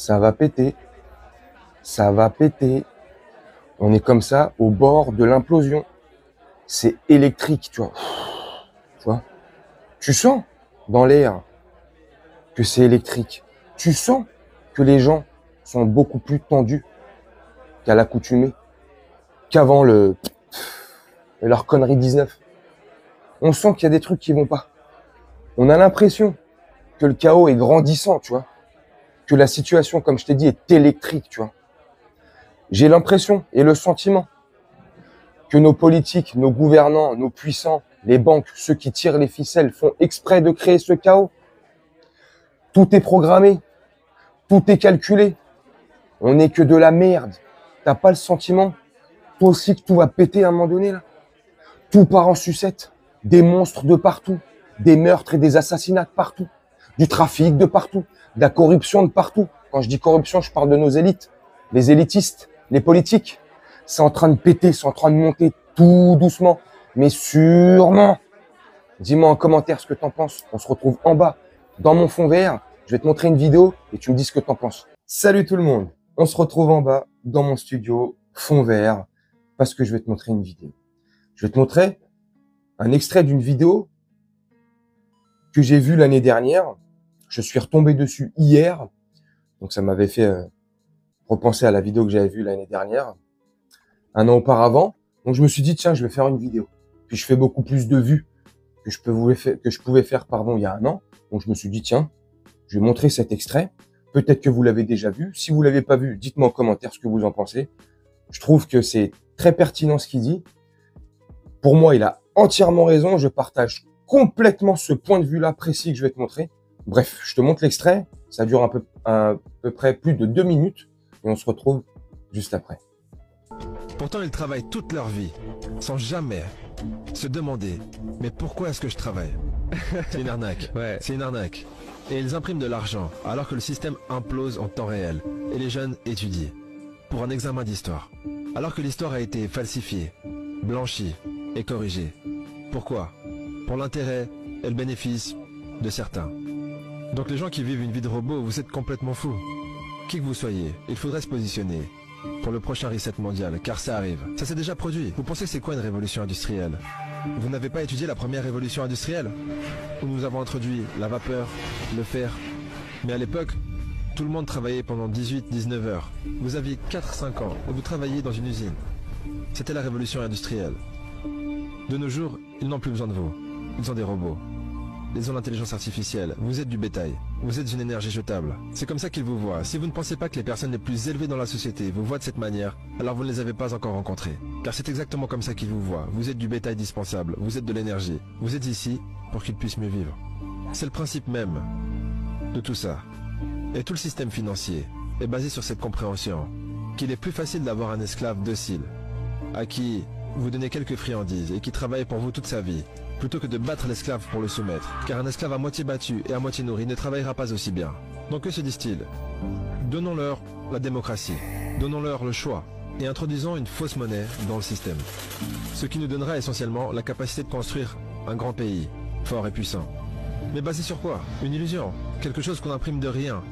ça va péter, ça va péter. On est comme ça au bord de l'implosion. C'est électrique, tu vois. Tu vois. Tu sens dans l'air que c'est électrique. Tu sens que les gens sont beaucoup plus tendus qu'à l'accoutumée, qu'avant leur connerie 19. On sent qu'il y a des trucs qui vont pas. On a l'impression que le chaos est grandissant, tu vois. Que la situation, comme je t'ai dit, est électrique, tu vois. J'ai l'impression et le sentiment que nos politiques, nos gouvernants, nos puissants, les banques, ceux qui tirent les ficelles font exprès de créer ce chaos. Tout est programmé, tout est calculé. On n'est que de la merde. T'as pas le sentiment, toi aussi, que tout va péter à un moment donné, là? Tout part en sucette. Des monstres de partout. Des meurtres et des assassinats de partout. Du trafic de partout. De la corruption de partout. Quand je dis corruption, je parle de nos élites. Les élitistes, les politiques. C'est en train de péter, c'est en train de monter tout doucement. Mais sûrement. Dis-moi en commentaire ce que t'en penses. On se retrouve en bas, dans mon fond vert. Je vais te montrer une vidéo et tu me dis ce que t'en penses. Salut tout le monde. On se retrouve en bas, dans mon studio, fond vert, parce que je vais te montrer une vidéo. Je vais te montrer un extrait d'une vidéo que j'ai vue l'année dernière. Je suis retombé dessus hier. Donc ça m'avait fait repenser à la vidéo que j'avais vue l'année dernière, un an auparavant. Donc je me suis dit, tiens, je vais faire une vidéo. Puis je fais beaucoup plus de vues que je pouvais faire il y a un an. Donc je me suis dit, tiens, je vais montrer cet extrait. Peut-être que vous l'avez déjà vu. Si vous l'avez pas vu, dites-moi en commentaire ce que vous en pensez. Je trouve que c'est très pertinent ce qu'il dit. Pour moi, il a entièrement raison. Je partage complètement ce point de vue-là précis que je vais te montrer. Bref, je te montre l'extrait. Ça dure à peu près plus de 2 minutes. Et on se retrouve juste après. Pourtant, ils travaillent toute leur vie, sans jamais se demander « Mais pourquoi est-ce que je travaille ?» C'est une arnaque, ouais, c'est une arnaque. Et ils impriment de l'argent, alors que le système implose en temps réel. Et les jeunes étudient, pour un examen d'histoire. Alors que l'histoire a été falsifiée, blanchie et corrigée. Pourquoi? Pour l'intérêt et le bénéfice de certains. Donc les gens qui vivent une vie de robot, vous êtes complètement fous. Qui que vous soyez, il faudrait se positionner pour le prochain reset mondial, car ça arrive. Ça s'est déjà produit. Vous pensez que c'est quoi une révolution industrielle? Vous n'avez pas étudié la première révolution industrielle, où nous avons introduit la vapeur, le fer. Mais à l'époque, tout le monde travaillait pendant 18-19 heures. Vous aviez 4-5 ans et vous travailliez dans une usine. C'était la révolution industrielle. De nos jours, ils n'ont plus besoin de vous. Ils ont des robots. Ils ont l'intelligence artificielle. Vous êtes du bétail. Vous êtes une énergie jetable. C'est comme ça qu'ils vous voient. Si vous ne pensez pas que les personnes les plus élevées dans la société vous voient de cette manière, alors vous ne les avez pas encore rencontrées. Car c'est exactement comme ça qu'ils vous voient. Vous êtes du bétail dispensable. Vous êtes de l'énergie. Vous êtes ici pour qu'ils puissent mieux vivre. C'est le principe même de tout ça. Et tout le système financier est basé sur cette compréhension qu'il est plus facile d'avoir un esclave docile, à qui vous donnez quelques friandises et qui travaille pour vous toute sa vie, plutôt que de battre l'esclave pour le soumettre. Car un esclave à moitié battu et à moitié nourri ne travaillera pas aussi bien. Donc que se disent-ils? Donnons-leur la démocratie, donnons-leur le choix, et introduisons une fausse monnaie dans le système. Ce qui nous donnera essentiellement la capacité de construire un grand pays, fort et puissant. Mais basé sur quoi? Une illusion, quelque chose qu'on imprime de rien.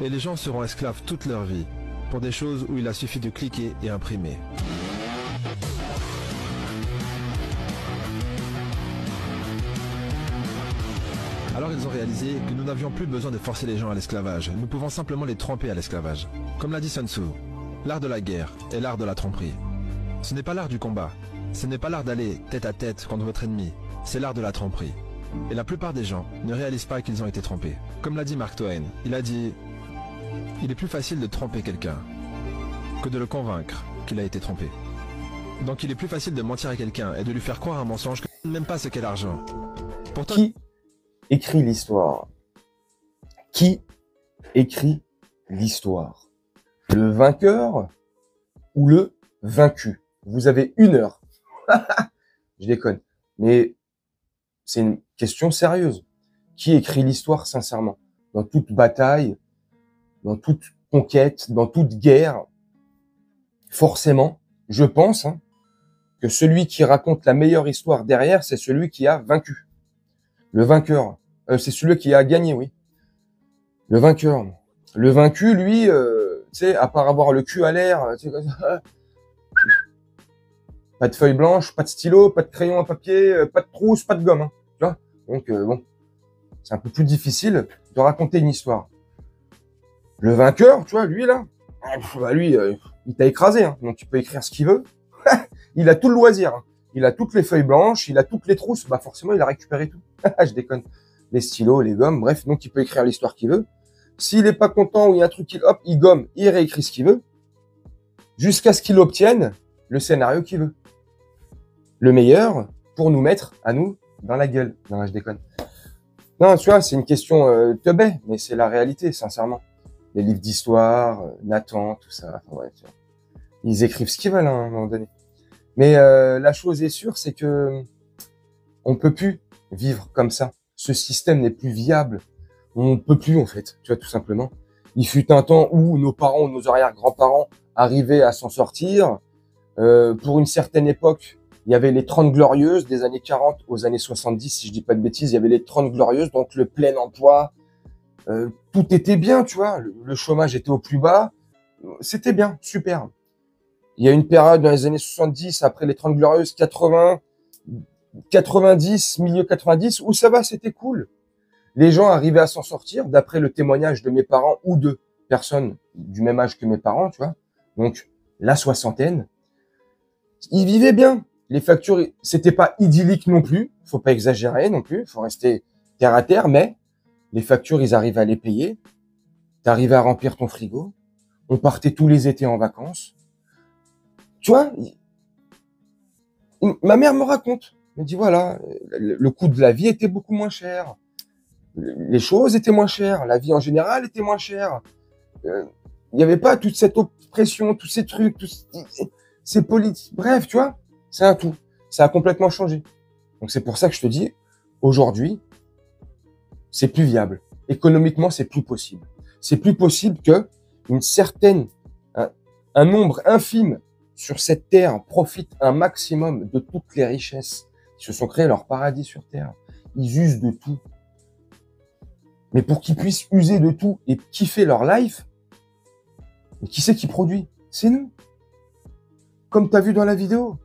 Et les gens seront esclaves toute leur vie, pour des choses où il a suffi de cliquer et imprimer. Alors ils ont réalisé que nous n'avions plus besoin de forcer les gens à l'esclavage. Nous pouvons simplement les tromper à l'esclavage. Comme l'a dit Sun Tzu, l'art de la guerre est l'art de la tromperie. Ce n'est pas l'art du combat. Ce n'est pas l'art d'aller tête à tête contre votre ennemi. C'est l'art de la tromperie. Et la plupart des gens ne réalisent pas qu'ils ont été trompés. Comme l'a dit Mark Twain, il a dit « Il est plus facile de tromper quelqu'un que de le convaincre qu'il a été trompé. » Donc il est plus facile de mentir à quelqu'un et de lui faire croire un mensonge que même pas ce qu'est l'argent. Pourtant... Qui écrit l'histoire? Qui écrit l'histoire? Le vainqueur ou le vaincu? Vous avez 1 heure. Je déconne. Mais c'est une question sérieuse. Qui écrit l'histoire sincèrement? Dans toute bataille, dans toute conquête, dans toute guerre, forcément, je pense que celui qui raconte la meilleure histoire derrière, c'est celui qui a vaincu. Le vainqueur, c'est celui qui a gagné, oui. Le vainqueur. Le vaincu, lui, tu sais, à part avoir le cul à l'air, tu sais, pas de feuille blanche, pas de stylo, pas de crayon à papier, pas de trousse, pas de gomme. Hein, tu vois. Donc, bon, c'est un peu plus difficile de raconter une histoire. Le vainqueur, tu vois, lui, là, bah, lui, il t'a écrasé, hein, donc il peut écrire ce qu'il veut. Il a tout le loisir. Hein. Il a toutes les feuilles blanches, il a toutes les trousses. Bah forcément, il a récupéré tout. Je déconne. Les stylos, les gommes, bref, donc il peut écrire l'histoire qu'il veut. S'il est pas content ou il y a un truc hop, il gomme, il réécrit ce qu'il veut, jusqu'à ce qu'il obtienne le scénario qu'il veut. Le meilleur pour nous mettre, à nous, dans la gueule. Non, je déconne. Non, tu vois, c'est une question teubée, mais c'est la réalité, sincèrement. Les livres d'histoire, Nathan, tout ça, enfin, ouais, tu vois. Ils écrivent ce qu'ils veulent, hein, à un moment donné. Mais la chose est sûre, c'est que on peut plus vivre comme ça. Ce système n'est plus viable. On peut plus, en fait, tu vois, tout simplement. Il fut un temps où nos parents ou nos arrière-grands-parents arrivaient à s'en sortir. Pour une certaine époque, il y avait les 30 glorieuses des années 40 aux années 70, si je dis pas de bêtises. Il y avait les 30 glorieuses, donc le plein emploi. Tout était bien, tu vois. Le chômage était au plus bas. C'était bien, super. Il y a une période dans les années 70, après les 30 glorieuses, 80, 90, milieu 90, où ça va, c'était cool. Les gens arrivaient à s'en sortir, d'après le témoignage de mes parents ou de personnes du même âge que mes parents, tu vois. Donc, la soixantaine. Ils vivaient bien. Les factures, c'était pas idyllique non plus. Faut pas exagérer non plus. Faut rester terre à terre, mais les factures, ils arrivaient à les payer. T'arrivais à remplir ton frigo. On partait tous les étés en vacances. Tu vois, ma mère me raconte. Elle me dit, voilà, le coût de la vie était beaucoup moins cher. Les choses étaient moins chères. La vie en général était moins chère. Il n'y avait pas toute cette oppression, tous ces trucs, tous ces politiques. Bref, tu vois, c'est un tout. Ça a complètement changé. Donc c'est pour ça que je te dis, aujourd'hui, c'est plus viable. Économiquement, c'est plus possible. C'est plus possible que une certaine, un nombre infime sur cette terre profite un maximum de toutes les richesses. Ils se sont créés leur paradis sur terre. Ils usent de tout. Mais pour qu'ils puissent user de tout et kiffer leur life, qui c'est qui produit? C'est nous. Comme tu as vu dans la vidéo.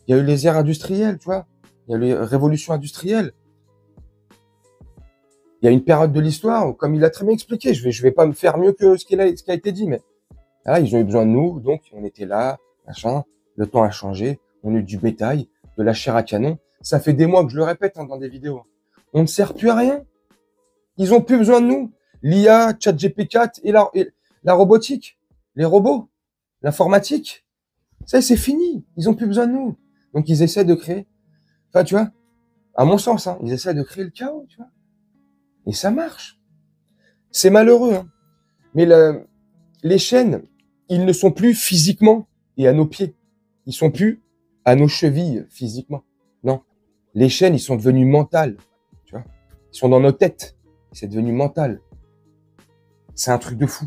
Il y a eu les ères industrielles, tu vois. Il y a eu les révolutions industrielles. Il y a une période de l'histoire où, comme il a très bien expliqué, je vais pas me faire mieux que ce qui a été dit, mais là, ils ont eu besoin de nous, donc on était là, machin. Le temps a changé, on a eu du bétail, de la chair à canon. Ça fait des mois que je le répète hein, dans des vidéos. On ne sert plus à rien. Ils ont plus besoin de nous. L'IA, ChatGPT et la robotique, les robots, l'informatique, ça c'est fini. Ils ont plus besoin de nous. Donc ils essaient de créer, enfin tu vois, à mon sens, hein, ils essaient de créer le chaos, tu vois. Et ça marche. C'est malheureux, hein. Mais les chaînes, ils ne sont plus physiquement et à nos pieds. Ils sont plus à nos chevilles physiquement. Non. Les chaînes, ils sont devenus mentales. Tu vois. Ils sont dans nos têtes. C'est devenu mental. C'est un truc de fou.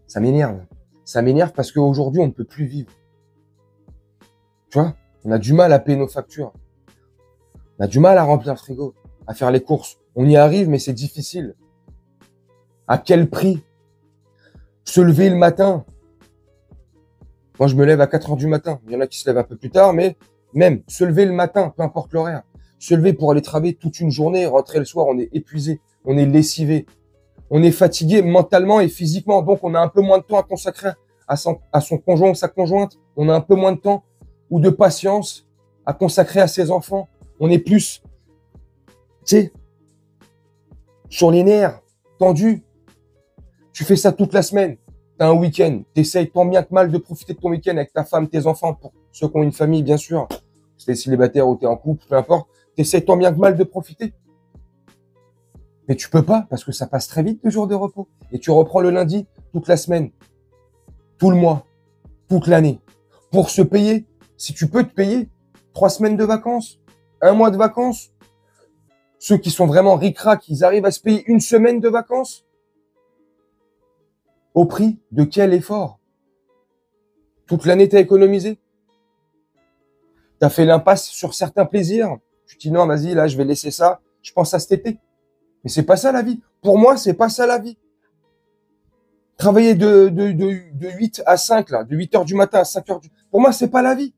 Ça m'énerve. Ça m'énerve parce qu'aujourd'hui, on ne peut plus vivre. Tu vois, on a du mal à payer nos factures. On a du mal à remplir le frigo, à faire les courses. On y arrive, mais c'est difficile. À quel prix? Se lever le matin. Moi, je me lève à 4 heures du matin. Il y en a qui se lèvent un peu plus tard, mais même se lever le matin, peu importe l'horaire. Se lever pour aller travailler toute une journée, rentrer le soir, on est épuisé, on est lessivé. On est fatigué mentalement et physiquement. Donc, on a un peu moins de temps à consacrer à son conjoint ou sa conjointe. On a un peu moins de temps ou de patience à consacrer à ses enfants. On est plus, tu sais, sur les nerfs, tendu. Tu fais ça toute la semaine. Tu as un week-end. Tu essayes tant bien que mal de profiter de ton week-end avec ta femme, tes enfants, pour ceux qui ont une famille, bien sûr. Si tu es célibataire ou tu es en couple, peu importe. Tu essayes tant bien que mal de profiter. Mais tu peux pas parce que ça passe très vite le jour de repos. Et tu reprends le lundi toute la semaine, tout le mois, toute l'année. Pour se payer, si tu peux te payer 3 semaines de vacances, 1 mois de vacances. Ceux qui sont vraiment ric-rac, ils arrivent à se payer 1 semaine de vacances. Au prix de quel effort? Toute l'année, t'as économisé. T'as fait l'impasse sur certains plaisirs. Tu te dis non, vas-y, là, je vais laisser ça. Je pense à cet été. Mais c'est pas ça la vie. Pour moi, c'est pas ça la vie. Travailler de 8 à 5, là, de 8 heures du matin à 5 heures Pour moi, c'est pas la vie.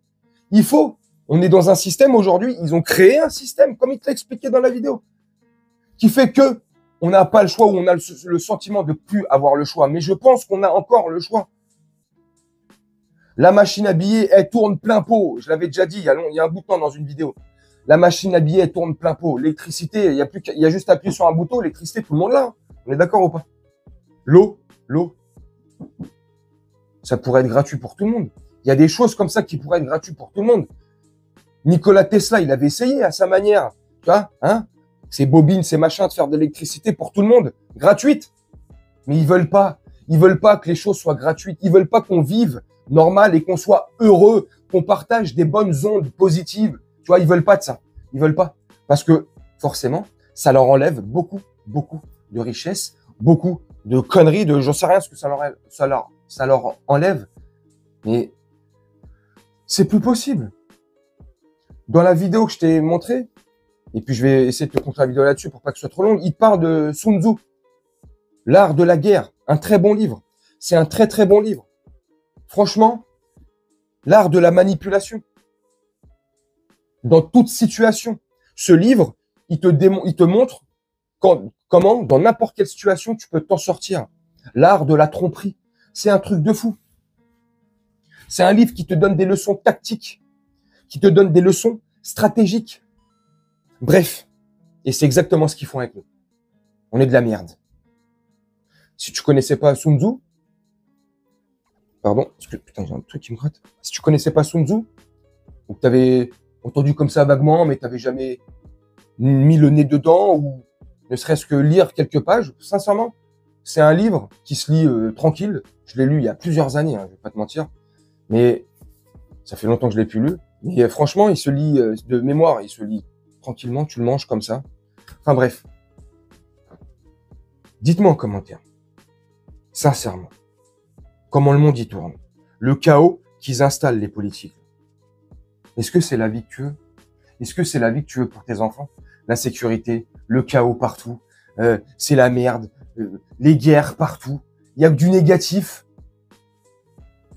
On est dans un système aujourd'hui, ils ont créé un système, comme il te l'a expliqué dans la vidéo, qui fait que on n'a pas le choix ou on a le sentiment de plus avoir le choix. Mais je pense qu'on a encore le choix. La machine à billets, elle tourne plein pot. Je l'avais déjà dit il y a un bout de temps dans une vidéo. La machine à billets, elle tourne plein pot. L'électricité, il y a juste à appuyer sur un bouton, l'électricité, tout le monde là. On est d'accord ou pas? L'eau, ça pourrait être gratuit pour tout le monde. Il y a des choses comme ça qui pourraient être gratuites pour tout le monde. Nikola Tesla, il avait essayé à sa manière, tu vois, hein, ces bobines, ces machins, de faire de l'électricité pour tout le monde, gratuite. Mais ils veulent pas que les choses soient gratuites. Ils veulent pas qu'on vive normal et qu'on soit heureux, qu'on partage des bonnes ondes positives. Tu vois, ils veulent pas de ça. Ils veulent pas. Parce que, forcément, ça leur enlève beaucoup de richesses, beaucoup de conneries, j'en sais rien ce que ça leur enlève. Mais c'est plus possible. Dans la vidéo que je t'ai montrée, et puis je vais essayer de te montrer la vidéo là-dessus pour pas que ce soit trop long, il parle de Sun Tzu, L'art de la guerre, un très bon livre. C'est un très très bon livre. Franchement, l'art de la manipulation. Dans toute situation. Ce livre, il te montre comment, dans n'importe quelle situation, tu peux t'en sortir. L'art de la tromperie. C'est un truc de fou. C'est un livre qui te donne des leçons tactiques, qui te donne des leçons stratégiques. Bref. Et c'est exactement ce qu'ils font avec nous. On est de la merde. Si tu connaissais pas Sun Tzu, pardon, parce que putain, j'ai un truc qui me gratte. Si tu connaissais pas Sun Tzu, ou que t'avais entendu comme ça vaguement, mais t'avais jamais mis le nez dedans, ou ne serait-ce que lire quelques pages, sincèrement, c'est un livre qui se lit tranquille. Je l'ai lu il y a plusieurs années, hein, je vais pas te mentir, mais ça fait longtemps que je l'ai plus lu. Mais franchement, il se lit de mémoire, il se lit tranquillement, tu le manges comme ça. Enfin bref. Dites-moi en commentaire, sincèrement, comment le monde y tourne. Le chaos qu'ils installent, les politiques. Est-ce que c'est la vie que tu veux? Est-ce que c'est la vie que tu veux pour tes enfants? La sécurité, le chaos partout, c'est la merde, les guerres partout, il y a que du négatif.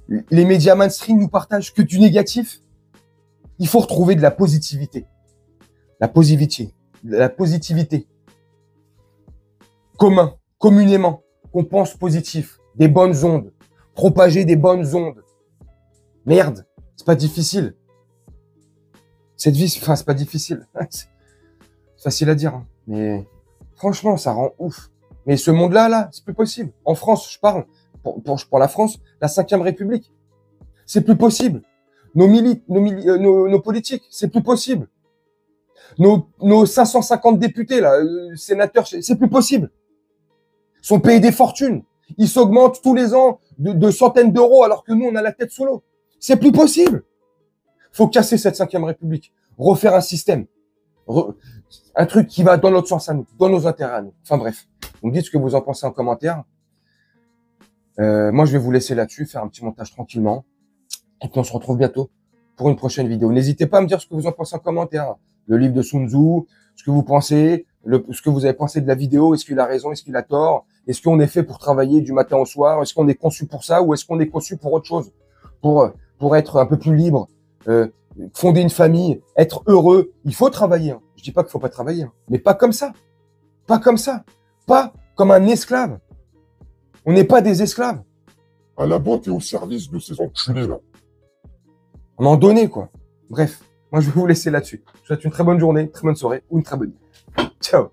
Les médias mainstream nous partagent que du négatif. Il faut retrouver de la positivité. La positivité. Communément, qu'on pense positif, des bonnes ondes, propager des bonnes ondes. Merde, c'est pas difficile. Cette vie, enfin, c'est pas difficile. C'est facile à dire, hein. Mais franchement, ça rend ouf. Mais ce monde-là, c'est plus possible. En France, je parle, pour la France, la 5e République. C'est plus possible. Nos politiques, c'est plus possible. Nos 550 députés, là, sénateurs, c'est plus possible. Ils sont payés des fortunes. Ils s'augmentent tous les ans de centaines d'euros alors que nous, on a la tête sous l'eau. C'est plus possible. Faut casser cette 5e République. Refaire un système. Un truc qui va dans notre sens à nous, dans nos intérêts à nous. Enfin bref, vous me dites ce que vous en pensez en commentaire. Moi, je vais vous laisser là-dessus, faire un petit montage tranquillement. Et puis on se retrouve bientôt pour une prochaine vidéo. N'hésitez pas à me dire ce que vous en pensez en commentaire. Le livre de Sun Tzu, ce que vous pensez, ce que vous avez pensé de la vidéo. Est-ce qu'il a raison, est-ce qu'il a tort? Est-ce qu'on est fait pour travailler du matin au soir? Est-ce qu'on est conçu pour ça ou est-ce qu'on est conçu pour autre chose? Pour être un peu plus libre, fonder une famille, être heureux. Il faut travailler. Hein. Je dis pas qu'il faut pas travailler, hein. Mais pas comme ça. Pas comme ça. Pas comme un esclave. On n'est pas des esclaves. À la boîte et au service de ces enculés là. On en donnait, quoi. Bref, moi je vais vous laisser là-dessus. Je vous souhaite une très bonne journée, très bonne soirée ou une très bonne nuit. Ciao.